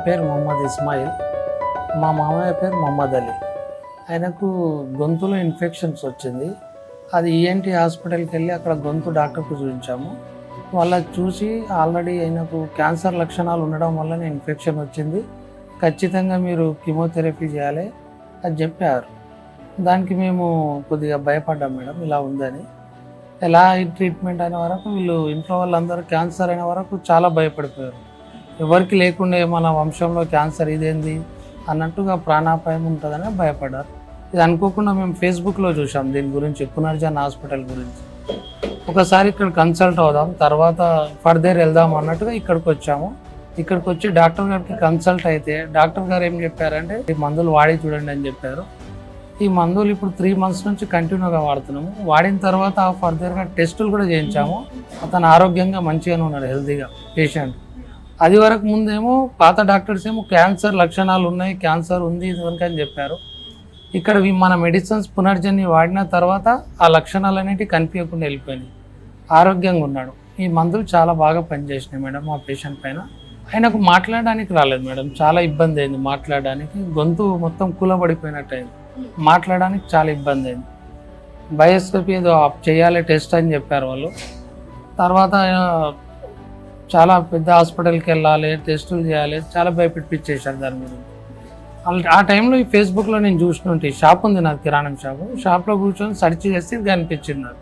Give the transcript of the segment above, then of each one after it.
పేరు మొహమ్మద్ ఇస్మాయిల్, మా మామయ్య పేరు మొహమ్మద్ అలీ. ఆయనకు గొంతులో ఇన్ఫెక్షన్స్ వచ్చింది. అది ఈఎన్టీ హాస్పిటల్కి వెళ్ళి అక్కడ గొంతు డాక్టర్కు చూపించాము. వాళ్ళకి చూసి ఆల్రెడీ ఆయనకు క్యాన్సర్ లక్షణాలు ఉండడం వల్లనే ఇన్ఫెక్షన్ వచ్చింది, ఖచ్చితంగా మీరు కీమోథెరపీ చేయాలి అని చెప్పారు. దానికి మేము కొద్దిగా భయపడ్డాం మేడం, ఇలా ఉందని. ఎలా ఈ ట్రీట్మెంట్ అయిన వరకు వీళ్ళు ఇంట్లో వాళ్ళందరూ క్యాన్సర్ అయిన వరకు చాలా భయపడిపోయారు. ఎవరికి లేకుండా మన వంశంలో క్యాన్సర్ ఇదేంది అన్నట్టుగా ప్రాణాపాయం ఉంటుందని భయపడ్డారు. ఇది అనుకోకుండా మేము ఫేస్బుక్లో చూసాం దీని గురించి, పునర్జన్ హాస్పిటల్ గురించి. ఒకసారి ఇక్కడ కన్సల్ట్ అవుదాం, తర్వాత ఫర్దర్ వెళ్దాం అన్నట్టుగా ఇక్కడికి వచ్చాము. ఇక్కడికి వచ్చి డాక్టర్ గారికి కన్సల్ట్ అయితే డాక్టర్ గారు ఏం చెప్పారంటే ఈ మందులు వాడి చూడండి అని చెప్పారు. ఈ మందులు ఇప్పుడు 3 months నుంచి కంటిన్యూగా వాడుతున్నాము. వాడిన తర్వాత ఫర్దర్గా టెస్టులు కూడా చేయించాము. అతను ఆరోగ్యంగా మంచిగానే ఉన్నాడు, హెల్తీగా పేషెంట్. అది వరకు ముందేమో పాత డాక్టర్స్ ఏమో క్యాన్సర్ లక్షణాలు ఉన్నాయి, క్యాన్సర్ ఉంది ఇది అని చెప్పారు. ఇక్కడ మన మెడిసిన్స్ పునర్జన్ని వాడిన తర్వాత ఆ లక్షణాలు అనేవి కనిపించకుండా వెళ్ళిపోయినాయి, ఆరోగ్యంగా ఉన్నాడు. ఈ మందులు చాలా బాగా పనిచేసినాయి మేడం మా పేషెంట్ పైన. ఆయనకు మాట్లాడడానికి రాలేదు మేడం, చాలా ఇబ్బంది అయింది మాట్లాడడానికి. గొంతు మొత్తం కూలబడిపోయినట్టు అయింది, మాట్లాడడానికి చాలా ఇబ్బంది అయింది. బయోస్కోపీ ఏదో చేయాలి టెస్ట్ అని చెప్పారు వాళ్ళు. తర్వాత చాలా పెద్ద హాస్పిటల్కి వెళ్ళాలి, టెస్టులు చేయాలి, చాలా భయపెట్టించేశారు దాని గురించి. ఆ టైంలో ఈ ఫేస్బుక్లో నేను చూసినట్టు షాప్ ఉంది నాకు, కిరాణం షాప్లో కూర్చొని సెర్చ్ చేసి ఇది కనిపించింది నాకు,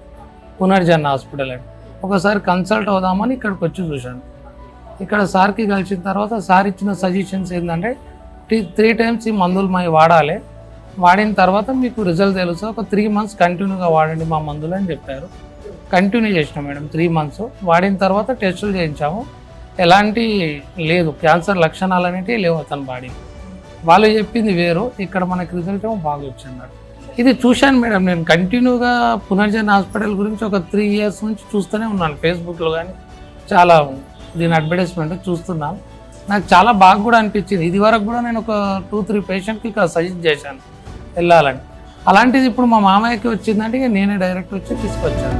పునర్జన్ హాస్పిటల్ అని. ఒకసారి కన్సల్ట్ అవుదామని ఇక్కడికి వచ్చి చూశాను. ఇక్కడ సార్కి కలిసిన తర్వాత సార్ ఇచ్చిన సజెషన్స్ ఏంటంటే 3 times ఈ మందులు వాడాలి, వాడిన తర్వాత మీకు రిజల్ట్ తెలుసు, ఒక 3 months కంటిన్యూగా వాడండి మా మందులు అని చెప్పారు. కంటిన్యూ చేసినాం మేడం 3 months. వాడిన తర్వాత టెస్టులు చేయించాము, ఎలాంటి లేదు, క్యాన్సర్ లక్షణాలు అనేవి లేవు అతని బాడీ. వాళ్ళు చెప్పింది వేరు, ఇక్కడ మనకి రిజల్ట్ ఏమో బాగా వచ్చింది. ఇది చూశాను మేడం, నేను కంటిన్యూగా పునర్జన్ హాస్పిటల్ గురించి ఒక 3 years నుంచి చూస్తూనే ఉన్నాను ఫేస్బుక్లో, కానీ చాలా దీని అడ్వర్టైజ్మెంట్ చూస్తున్నాను. నాకు చాలా బాగా కూడా అనిపించింది. ఇది వరకు కూడా నేను ఒక 2-3 పేషెంట్కి ఇక్కడ సజెస్ట్ చేశాను వెళ్ళాలని. అలాంటిది ఇప్పుడు మా మామయ్యకి వచ్చిందంటే నేనే డైరెక్ట్ వచ్చి తీసుకొచ్చాను.